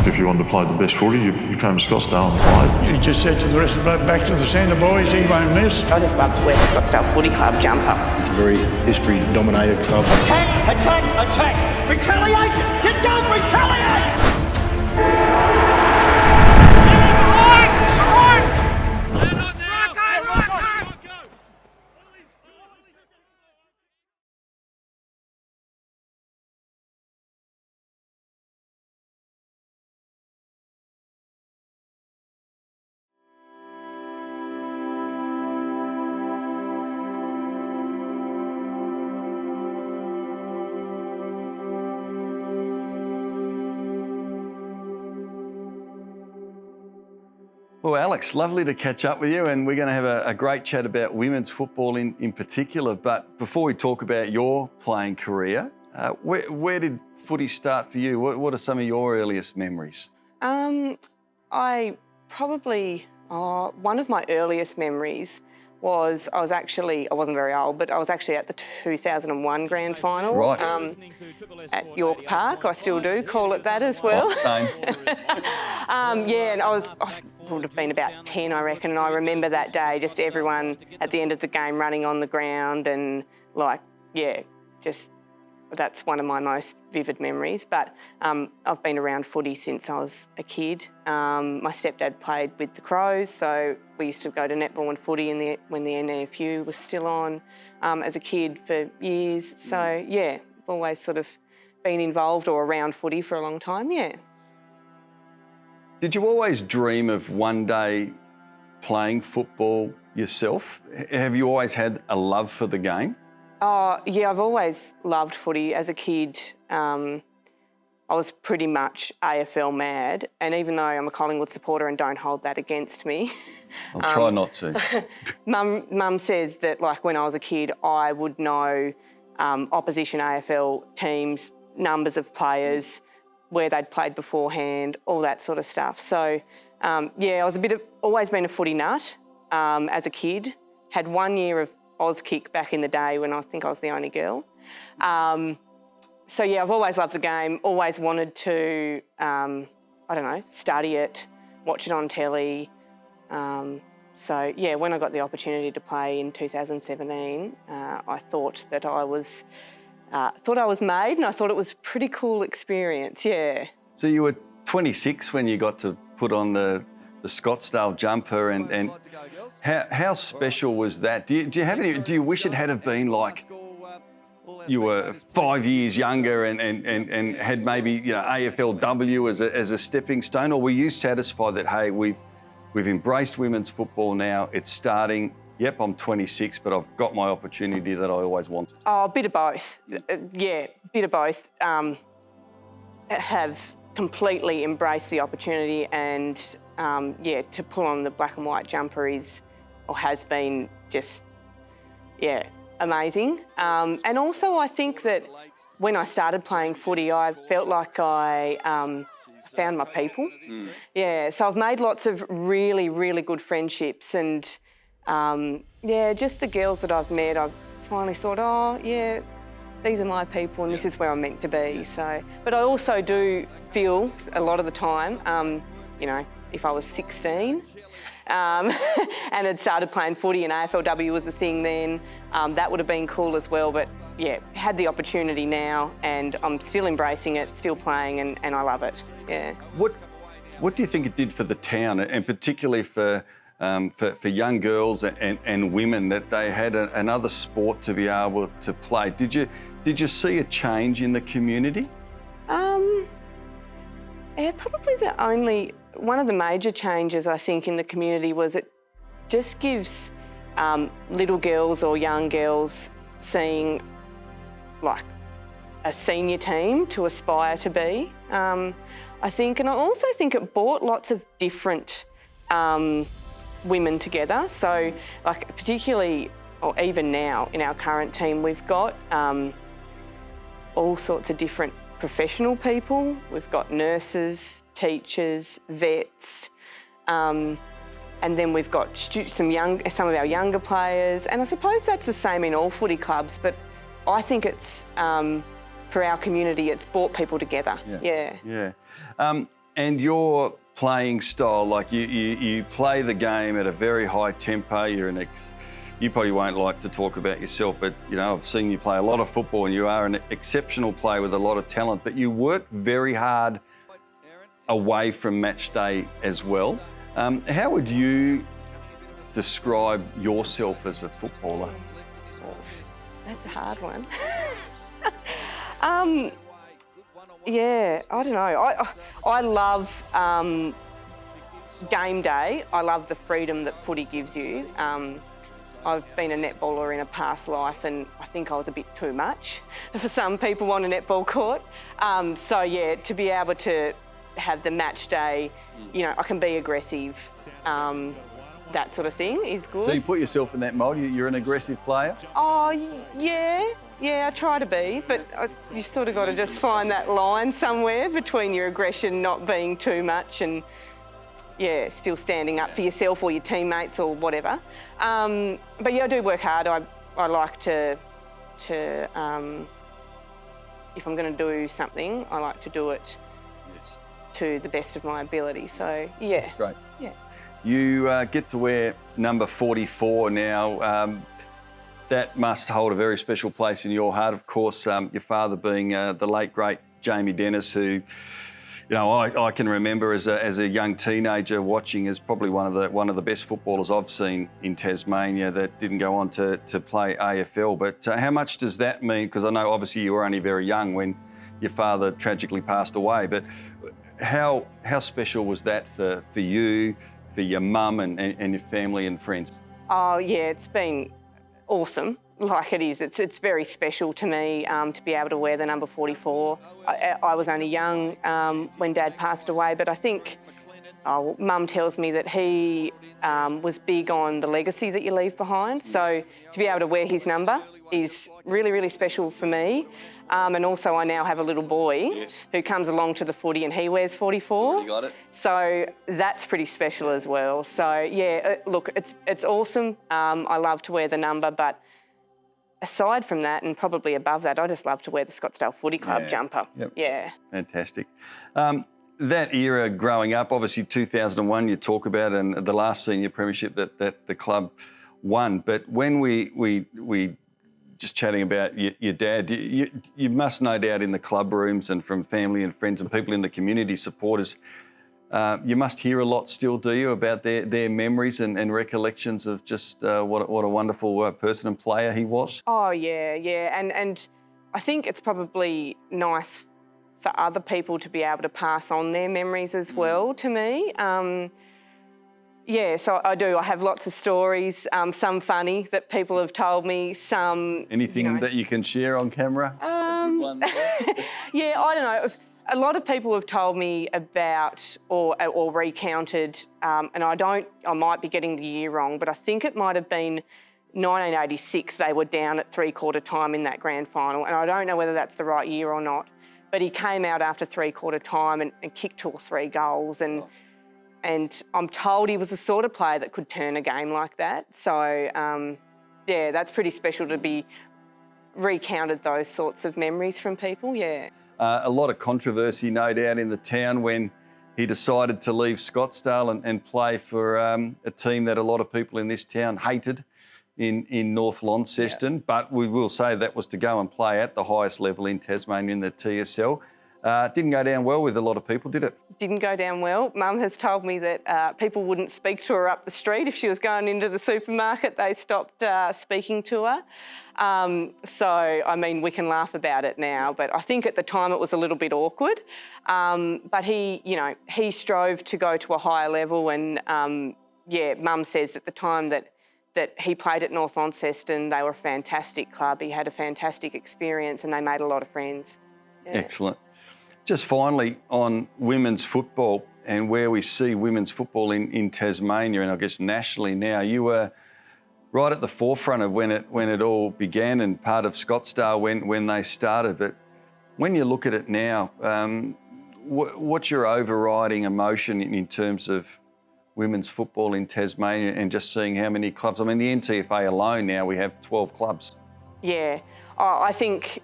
if you wanted to play the best footy, you came to Scottsdale and played. He just said to the rest of the blood, back to the centre, boys, he won't miss. I just love to wear the Scottsdale Footy Club jumper. It's a very history-dominated club. Attack, attack, attack! Retaliation! Get down, retaliate! Well, Alex, lovely to catch up with you, and we're going to have a great chat about women's football in particular. But before we talk about your playing career, where did footy start for you? What are some of your earliest memories? I probably, one of my earliest memories was I wasn't very old, but I was actually at the 2001 Grand Final. Right. At York Park. I still do call it that as well. Same. Yeah, and I would have been about 10, I reckon, and I remember that day, just everyone at the end of the game running on the ground and that's one of my most vivid memories. But I've been around footy since I was a kid. My stepdad played with the Crows, so we used to go to netball and footy when the NTFA was still on as a kid for years. So, yeah, I've always sort of been involved or around footy for a long time, yeah. Did you always dream of one day playing football yourself? Have you always had a love for the game? Yeah, I've always loved footy. As a kid, I was pretty much AFL mad, and even though I'm a Collingwood supporter and don't hold that against me... I'll try not to. Mum says that, like, when I was a kid, I would know opposition AFL teams, numbers of players, where they'd played beforehand, all that sort of stuff. So, yeah, I was always been a footy nut as a kid. Had 1 year of Auskick back in the day when I think I was the only girl. So, yeah, I've always loved the game, always wanted to, study it, watch it on telly. So, yeah, when I got the opportunity to play in 2017, I thought that I was made, and I thought it was a pretty cool experience, yeah. So you were 26 when you got to put on the Scottsdale jumper, and how special was that? Do you wish it had have been like you were 5 years younger and had maybe AFLW as a stepping stone, or were you satisfied that, hey, we've embraced women's football now, it's starting? Yep, I'm 26, but I've got my opportunity that I always wanted. Oh, a bit of both. Yeah, a bit of both. Have completely embraced the opportunity, and to pull on the black and white jumper has been just, amazing. And also I think that when I started playing footy, I felt like I found my people. Mm. Yeah, so I've made lots of really, really good friendships, and just the girls that I've met, I've finally thought, these are my people and this is where I'm meant to be. So, but I also do feel a lot of the time, if I was 16 and had started playing footy and AFLW was a thing then, that would have been cool as well. But yeah, had the opportunity now and I'm still embracing it, still playing, and I love it, yeah. What do you think it did for the town, and particularly for young girls and women, that they had another sport to be able to play? Did you see a change in the community? Probably one of the major changes I think in the community was it just gives little girls or young girls seeing like a senior team to aspire to be. I think, and I also think it brought lots of different women together. So, like, particularly, or even now in our current team, we've got all sorts of different professional people. We've got nurses, teachers, vets, and then we've got some of our younger players. And I suppose that's the same in all footy clubs, but I think it's, for our community, it's brought people together. Yeah. And your playing style, like you play the game at a very high tempo. You probably won't like to talk about yourself, but you know, I've seen you play a lot of football and you are an exceptional player with a lot of talent, but you work very hard away from match day as well. How would you describe yourself as a footballer? That's a hard one. Yeah, I don't know. I love game day. I love the freedom that footy gives you. I've been a netballer in a past life and I think I was a bit too much for some people on a netball court. So yeah, to be able to have the match day, you know, I can be aggressive, that sort of thing is good. So you put yourself in that mould, you're an aggressive player? Oh, yeah, I try to be, but you've sort of got to just find that line somewhere between your aggression not being too much and, yeah, still standing up for yourself or your teammates or whatever. But yeah, I do work hard. I like to if I'm going to do something, I like to do it to the best of my ability. So, yeah. That's great. Yeah. You get to wear number 44 now. That must hold a very special place in your heart, of course, your father being the late, great Jamie Dennis, who, you know, I can remember as a young teenager watching as probably one of the best footballers I've seen in Tasmania that didn't go on to play AFL. But how much does that mean? Because I know obviously you were only very young when your father tragically passed away, but how special was that for you, for your mum and your family and friends? Oh yeah, it's been awesome, like it is. It's very special to me to be able to wear the number 44. I was only young when Dad passed away, but I think Mum tells me that he was big on the legacy that you leave behind. So to be able to wear his number is really, really special for me. And also I now have a little boy who comes along to the footy and he wears 44. You got it. So that's pretty special as well. So yeah, look, it's awesome. I love to wear the number, but aside from that and probably above that, I just love to wear the Scottsdale Footy Club jumper. Yep. Yeah. Fantastic. That era growing up, obviously 2001 you talk about, and the last senior premiership that the club won. But when we just chatting about your dad, you must no doubt in the club rooms and from family and friends and people in the community, supporters, you must hear a lot still, do you, about their memories and recollections of just what a wonderful person and player he was? Oh yeah, and I think it's probably nice for other people to be able to pass on their memories as well to me. Yeah, so I do. I have lots of stories, some funny that people have told me, some... Anything that you can share on camera? Yeah, I don't know. A lot of people have told me about or recounted, and I might be getting the year wrong, but I think it might have been 1986 they were down at three-quarter time in that grand final, and I don't know whether that's the right year or not. But he came out after three-quarter time and kicked 2 or 3 goals. And I'm told he was the sort of player that could turn a game like that. So, yeah, that's pretty special to be recounted those sorts of memories from people, yeah. A lot of controversy, no doubt, in the town when he decided to leave Scottsdale and play for a team that a lot of people in this town hated in North Launceston, but we will say that was to go and play at the highest level in Tasmania in the TSL. Didn't go down well with a lot of people, did it? Didn't go down well. Mum has told me that people wouldn't speak to her up the street. If she was going into the supermarket, they stopped speaking to her. So, I mean, we can laugh about it now, but I think at the time it was a little bit awkward. But he strove to go to a higher level and, yeah, Mum says at the time that he played at North Launceston, they were a fantastic club. He had a fantastic experience and they made a lot of friends. Yeah. Excellent. Just finally on women's football and where we see women's football in Tasmania and I guess nationally now, you were right at the forefront of when it all began and part of Scottsdale when they started. But when you look at it now, what's your overriding emotion in terms of women's football in Tasmania and just seeing how many clubs? I mean, the NTFA alone now, we have 12 clubs. Yeah, I think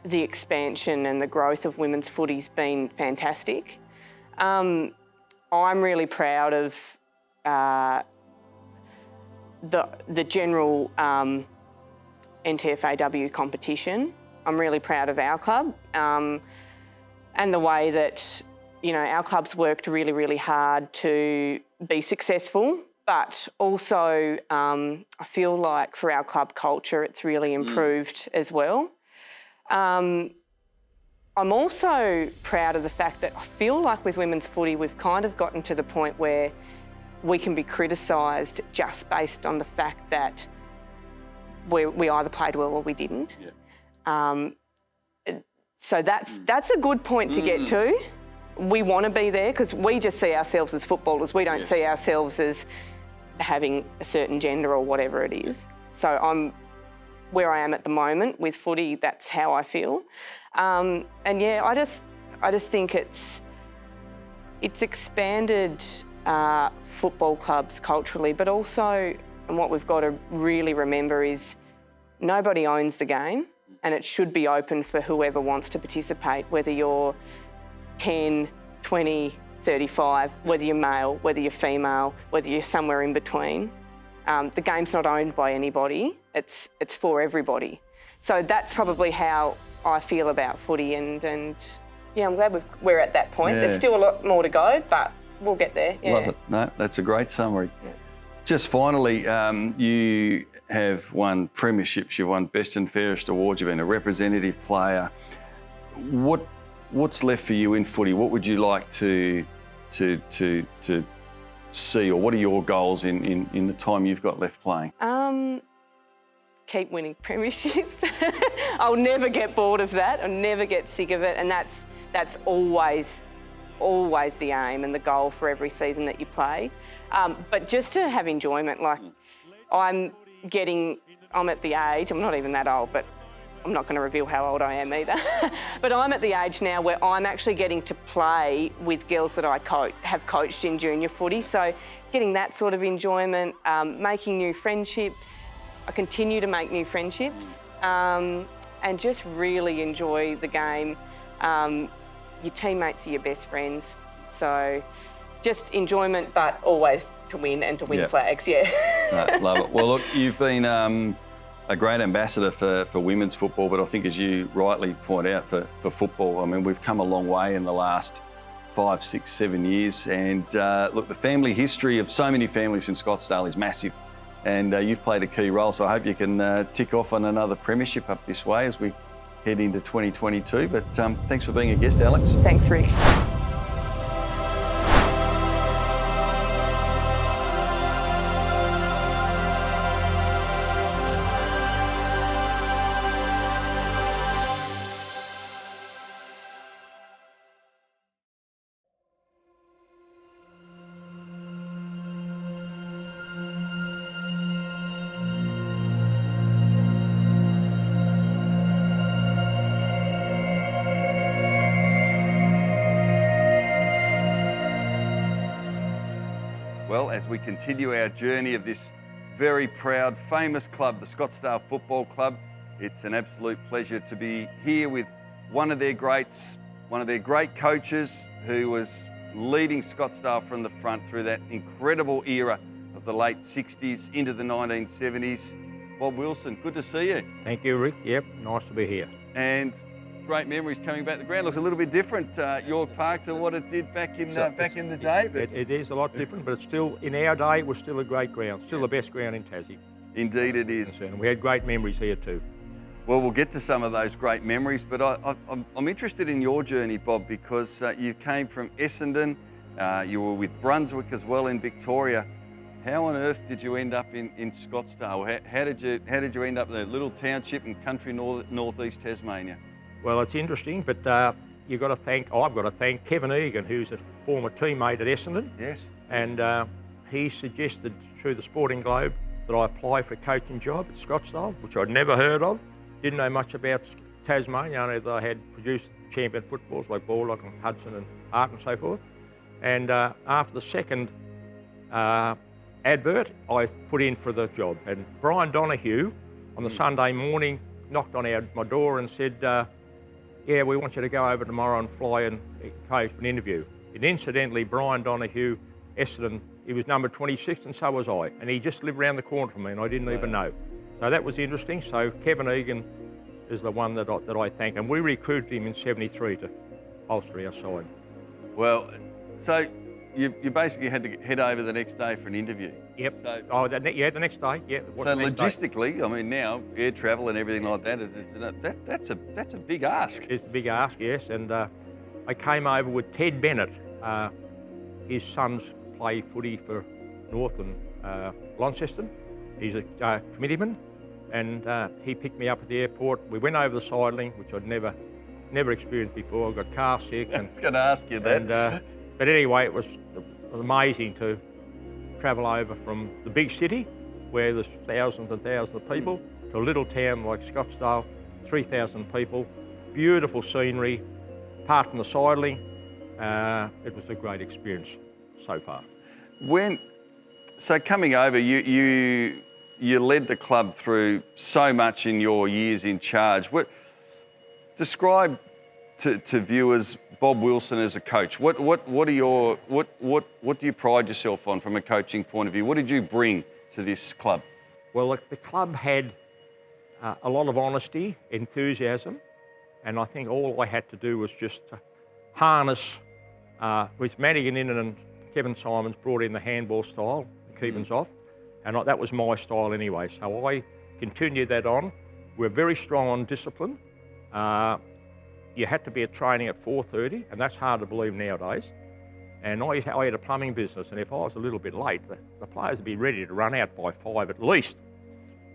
the expansion and the growth of women's footy's been fantastic. I'm really proud of the general NTFAW competition. I'm really proud of our club and the way that, you know, our club's worked really, really hard to be successful, but also I feel like for our club culture, it's really improved as well. I'm also proud of the fact that I feel like with women's footy, we've kind of gotten to the point where we can be criticised just based on the fact that we either played well or we didn't. Yeah. So that's a good point to get to. We want to be there because we just see ourselves as footballers. We don't see ourselves as having a certain gender or whatever it is. So I'm where I am at the moment with footy. That's how I feel. And yeah, I just think it's expanded football clubs culturally, but also, and what we've got to really remember is nobody owns the game, and it should be open for whoever wants to participate, whether you're 10, 20, 35, whether you're male, whether you're female, whether you're somewhere in between. The game's not owned by anybody, it's for everybody. So that's probably how I feel about footy, and yeah, I'm glad we're at that point. Yeah. There's still a lot more to go, but we'll get there. Yeah. Love it. No, that's a great summary. Yeah. Just finally, you have won premierships, you've won Best and Fairest awards, you've been a representative player. What's left for you in footy? What would you like to see, or what are your goals in the time you've got left playing? Keep winning premierships. I'll never get bored of that. I'll never get sick of it, and that's always the aim and the goal for every season that you play. But just to have enjoyment, like I'm at the age, I'm not even that old, but I'm not going to reveal how old I am either. But I'm at the age now where I'm actually getting to play with girls that I have coached in junior footy. So getting that sort of enjoyment, making new friendships. I continue to make new friendships and just really enjoy the game. Your teammates are your best friends. So just enjoyment, but always to win and to win flags, Love it. Well, look, you've been a great ambassador for women's football, but I think, as you rightly point out, for football, I mean, we've come a long way in the last 5, 6, 7 years. And look, the family history of so many families in Scottsdale is massive. And you've played a key role, so I hope you can tick off on another premiership up this way as we head into 2022. But thanks for being a guest, Alex. Thanks, Rick. Well, as we continue our journey of this very proud, famous club, the Scottsdale Football Club, it's an absolute pleasure to be here with one of their greats, one of their great coaches who was leading Scottsdale from the front through that incredible era of the late 60s into the 1970s. Bob Wilson, good to see you. Thank you, Rick. Yep, nice to be here. And great memories coming back. The ground looks a little bit different, York Park, to what it did back in the day. But it is a lot different, but it's still, in our day, it was still a great ground, still the best ground in Tassie. Indeed it is. And we had great memories here too. Well, we'll get to some of those great memories, but I'm interested in your journey, Bob, because you came from Essendon, you were with Brunswick as well in Victoria. How on earth did you end up in Scottsdale? How did you end up in a little township in country northeast Tasmania? Well, it's interesting, but I've got to thank Kevin Egan, who's a former teammate at Essendon. Yes. And he suggested through the Sporting Globe that I apply for a coaching job at Scottsdale, which I'd never heard of. Didn't know much about Tasmania, only that I had produced champion footballs like Baldock and Hudson and Hart and so forth. And after the second advert, I put in for the job. And Brian Donahue, on the Sunday morning, knocked on my door and said, yeah, we want you to go over tomorrow and fly and pay for an interview. And incidentally, Brian Donahue, Essendon, he was number 26 and so was I. And he just lived around the corner from me and I didn't even know. So that was interesting. So Kevin Egan is the one that I thank. And we recruited him in '73 to bolster our side. Well, so you basically had to head over the next day for an interview. Yep. So, the next day. Yeah. So logistically, I mean, now air travel and everything like that, that's a big ask. It's a big ask, yes. And I came over with Ted Bennett. His sons play footy for North and Launceston. He's a committeeman, and he picked me up at the airport. We went over the sidling, which I'd never experienced before. I got car sick. And, I was going to ask you that. And, but anyway, it was amazing to travel over from the big city, where there's thousands and thousands of people, to a little town like Scottsdale, 3,000 people, beautiful scenery, apart from the sidling. It was a great experience so far. So coming over, you led the club through so much in your years in charge. Describe to viewers Bob Wilson as a coach. What do you pride yourself on from a coaching point of view? What did you bring to this club? Well, the club had a lot of honesty, enthusiasm, and I think all I had to do was just harness with Madigan in and Kevin Simons brought in the handball style, keepings off, and that was my style anyway. So I continued that on. We're very strong on discipline. You had to be at training at 4:30, and that's hard to believe nowadays. And I had a plumbing business, and if I was a little bit late, the players would be ready to run out by 5 at least.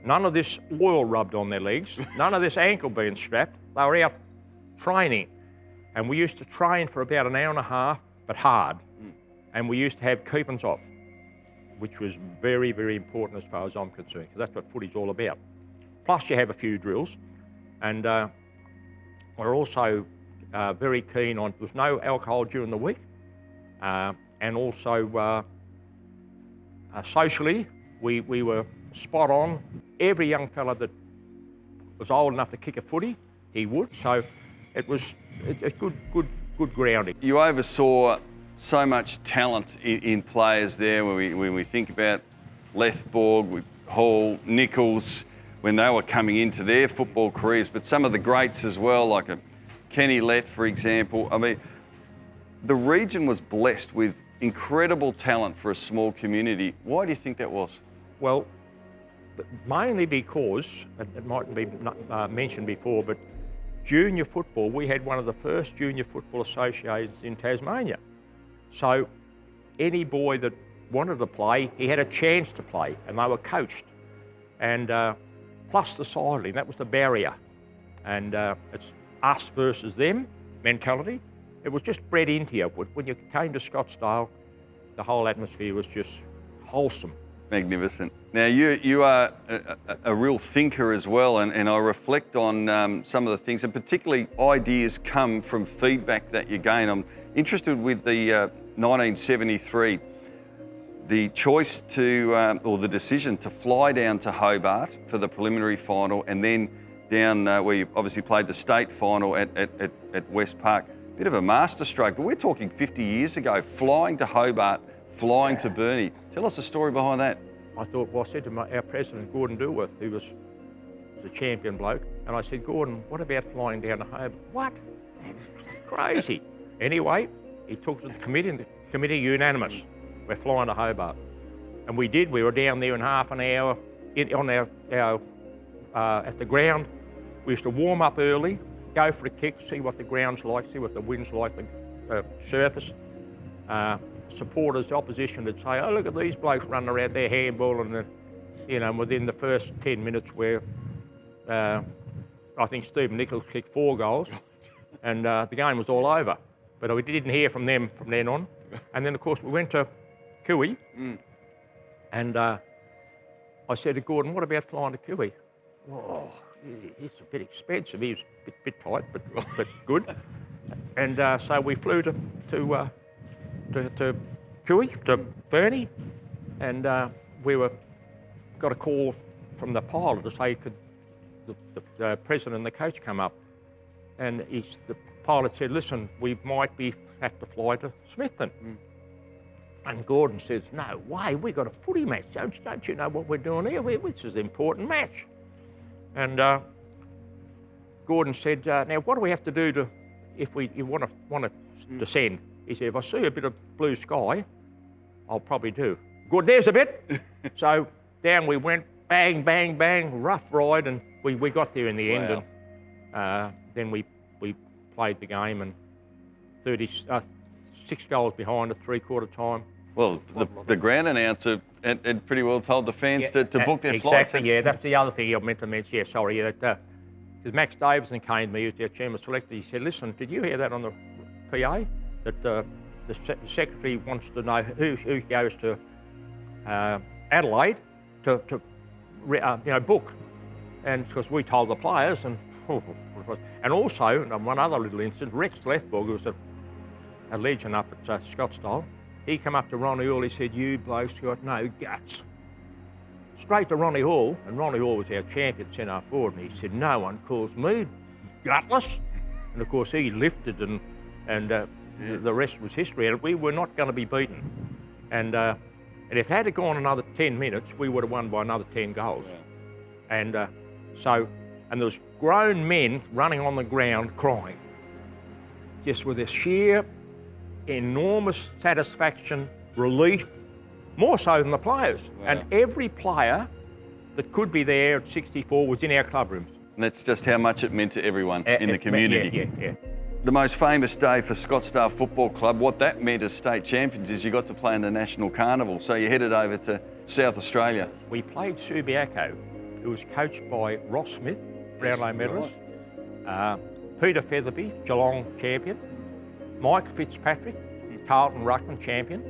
None of this oil rubbed on their legs, none of this ankle being strapped. They were out training. And we used to train for about an hour and a half, but hard. And we used to have keepings off, which was very, very important as far as I'm concerned, because that's what footy's all about. Plus you have a few drills. And we're also very keen on, there was no alcohol during the week. And also socially, we were spot on. Every young fella that was old enough to kick a footy, he would. So it was a good grounding. You oversaw so much talent in players there when we think about Lethborg, Hall, Nichols, when they were coming into their football careers, but some of the greats as well, like a Kenny Lett, for example. I mean, the region was blessed with incredible talent for a small community. Why do you think that was? Well, mainly because, it mightn't be mentioned before, but junior football, we had one of the first junior football associations in Tasmania. So any boy that wanted to play, he had a chance to play, and they were coached. And plus the sidling, that was the barrier. And it's us versus them mentality. It was just bred into you. When you came to Scottsdale, the whole atmosphere was just wholesome. Magnificent. Now, you are a real thinker as well, and I reflect on some of the things, and particularly ideas come from feedback that you gain. I'm interested with the 1973, the choice to, or the decision to fly down to Hobart for the preliminary final, and then down where you obviously played the state final at West Park. Bit of a masterstroke, but we're talking 50 years ago, flying to Hobart, flying to Burnie. Tell us the story behind that. I said to our president, Gordon Dilworth, who was a champion bloke, and I said, Gordon, what about flying down to Hobart? What? Crazy. Anyway, he took to the committee, and the committee unanimous. We're flying to Hobart. And we did. We were down there in half an hour on at the ground. We used to warm up early, go for a kick, see what the ground's like, see what the wind's like, the surface. Supporters, the opposition would say, oh, look at these blokes running around there handballing, and within the first 10 minutes where I think Stephen Nichols kicked 4 goals and the game was all over. But we didn't hear from them from then on. And then, of course, we went to Cooee and I said to Gordon, what about flying to Cooee? Oh, it's a bit expensive. He was a bit tight, but good. And so we flew to Cooee, to Burnie, and got a call from the pilot to say could the president and the coach come up, and the pilot said, listen, we might have to fly to Smithton. And Gordon says, no way, we got a footy match. Don't you know what we're doing here? This is an important match. And Gordon said, now what do we have to do if you want to descend? He said, if I see a bit of blue sky, I'll probably do. Good, there's a bit. So down we went, bang, bang, bang, rough ride, and we got there in the end. And then we played the game, and 6 goals behind at three-quarter time. Well, the ground announcer had pretty well told the fans to book their flights. Exactly, yeah, that's the other thing I meant to mention. Yeah, sorry, because Max Davison came to me, he was our chairman selector. He said, listen, did you hear that on the PA? That the secretary wants to know who goes to Adelaide to book. And because we told the players, and also, one other little incident, Rex Lethborg, who was a legend up at Scottsdale, he came up to Ronnie Hall, he said, you blokes got no guts. Straight to Ronnie Hall, and Ronnie Hall was our champion centre forward, and he said, no one calls me gutless. And of course he lifted, and the rest was history, and we were not going to be beaten. And if it had gone another 10 minutes, we would have won by another 10 goals. Yeah. And and there was grown men running on the ground crying, just with a sheer enormous satisfaction, relief, more so than the players. Wow. And every player that could be there at 64 was in our club rooms. And that's just how much it meant to everyone in the community. Yeah. The most famous day for Scottsdale Football Club, what that meant as state champions is you got to play in the National Carnival. So you headed over to South Australia. We played Subiaco, who was coached by Ross Smith, Brownlow medalist, Peter Featherby, Geelong champion, Mike Fitzpatrick, Carlton Ruckman champion,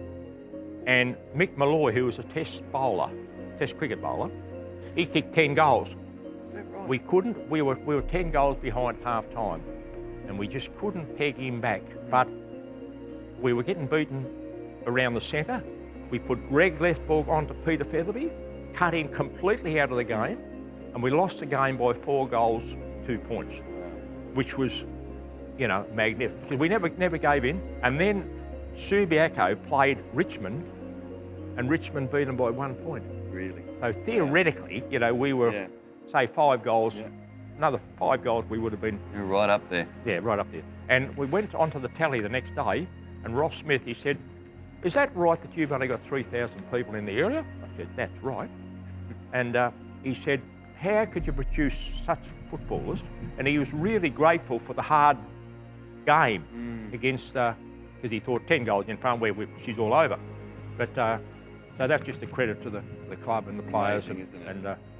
and Mick Malloy, who was a test cricket bowler. He kicked 10 goals. Is that right? We were 10 goals behind half time, and we just couldn't peg him back. But we were getting beaten around the centre. We put Greg Lethborg onto Peter Featherby, cut him completely out of the game, and we lost the game by 4 goals, 2 points, which was, magnificent. We never gave in. And then Subiaco played Richmond, and Richmond beat them by 1 point. Really? So theoretically, we were, say, 5 goals, another 5 goals we would have been. You're right up there. Yeah, right up there. And we went onto the tally the next day, and Ross Smith, he said, is that right that you've only got 3,000 people in the area? I said, that's right. And he said, how could you produce such footballers? And he was really grateful for the hard game against, because he thought 10 goals in front where she's all over. But so that's just a credit to the club and the players, and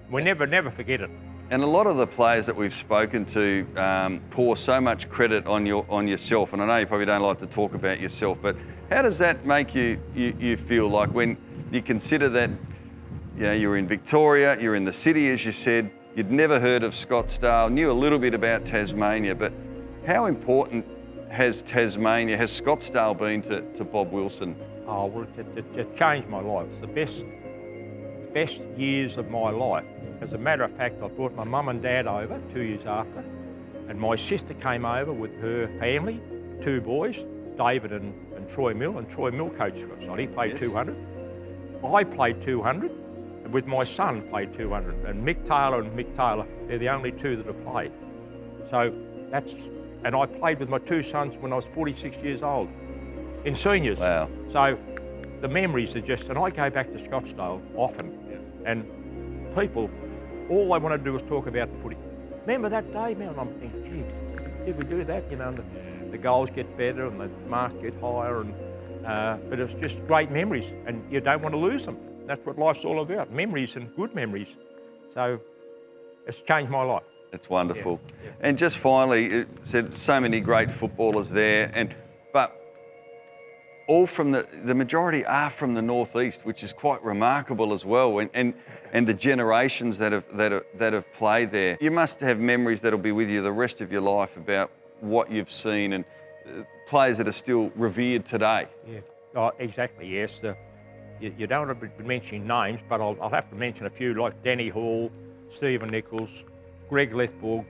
we never forget it. And a lot of the players that we've spoken to pour so much credit on yourself, and I know you probably don't like to talk about yourself, but how does that make you feel, like when you consider that you're in Victoria, you're in the city, as you said, you'd never heard of Scottsdale, knew a little bit about Tasmania, but how important has Scottsdale been to Bob Wilson? Oh, well, it changed my life. It's the best years of my life. As a matter of fact, I brought my mum and dad over 2 years after, and my sister came over with her family, 2 boys, David and Troy Mill, and Troy Mill coached Scottsdale. He played 200. I played 200, and with my son played 200, and Mick Taylor, they're the only 2 that have played. So and I played with my 2 sons when I was 46 years old, in seniors. Wow. So the memories are just, and I go back to Scottsdale often, and people, all they want to do is talk about the footy. Remember that day, man? And I'm thinking, gee, did we do that? The goals get better and the marks get higher, and but it's just great memories, and you don't want to lose them. That's what life's all about, memories, and good memories. So it's changed my life. It's wonderful. Yeah. And just finally, it said so many great footballers there, but all from the majority are from the northeast, which is quite remarkable as well. And the generations that have played there, you must have memories that'll be with you the rest of your life about what you've seen, and players that are still revered today. Yeah, oh, exactly. Yes. You don't want to be mentioning names, but I'll have to mention a few, like Danny Hall, Stephen Nichols, Greg Lethborg,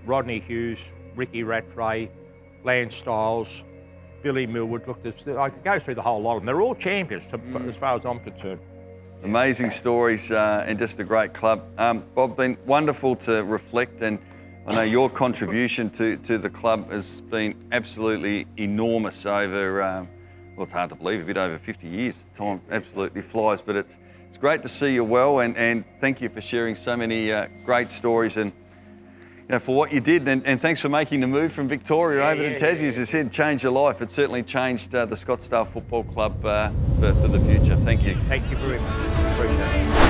Rodney Hughes, Ricky Rattray, Lance Stiles, Billy Millwood. Look, I could go through the whole lot of them. They're all champions as far as I'm concerned. Amazing stories and just a great club. Bob, been wonderful to reflect, and I know your contribution to the club has been absolutely enormous over, well, it's hard to believe, a bit over 50 years. Time absolutely flies, but it's great to see you well, and thank you for sharing so many great stories and for what you did, and thanks for making the move from Victoria over to Tassie. As I said, changed your life. It certainly changed the Scottsdale Football Club for the future. Thank you. Thank you very much. Appreciate it.